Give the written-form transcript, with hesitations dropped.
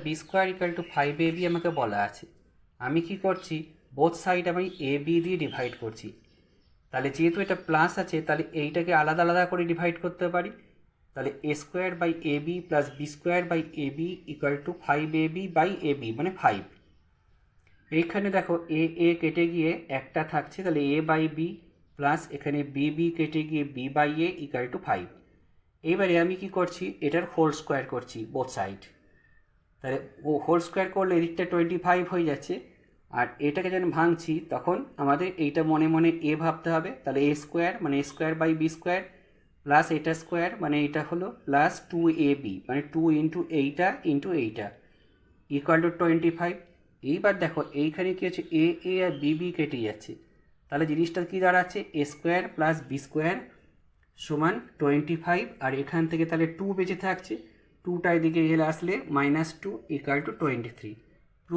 B square equal to 5ab আমাকে বলা আছে। আমি কি করছি, বোথ সাইড আমি এ বি দিয়ে ডিভাইড করছি। তাহলে যেহেতু এটা প্লাস আছে, তাহলে এইটাকে আলাদা আলাদা করে ডিভাইড করতে পারি। তাহলে a square by a b plus b square by a b equal to 5ab by a b, মানে 5। এইখানে দেখো এ এ কেটে গিয়ে একটা থাকছে, তাহলে এ বাই বি প্লাস এখানে বি বি কেটে গিয়ে b by a equal to 5। এইবারে আমি কি করছি, এটার হোল স্কোয়ার করছি বোথ সাইড। তাহলে ও হোল স্কোয়ার করলে এদিকটা 25 হয়ে যাচ্ছে। আর এটাকে যখন ভাঙছি তখন আমাদের এইটা মনে মনে এ ভাবতে হবে। তাহলে এ স্কোয়ার মানে a square by b square plus এটা স্কোয়ার মানে এটা হলো প্লাস 2ab মানে 2 ইন্টু এইটা ইকুয়াল টু 25। এইবার দেখো এইখানে কী হচ্ছে, এ এ আর বি বি কেটে যাচ্ছে। তাহলে জিনিসটা কী দাঁড়াচ্ছে, এ স্কোয়ার প্লাস বি স্কোয়ার সমান 25। আর এখান থেকে তাহলে 2 বেঁচে থাকছে, 2টা এদিকে গেলে আসলে -2 ইকুয়াল টু 23।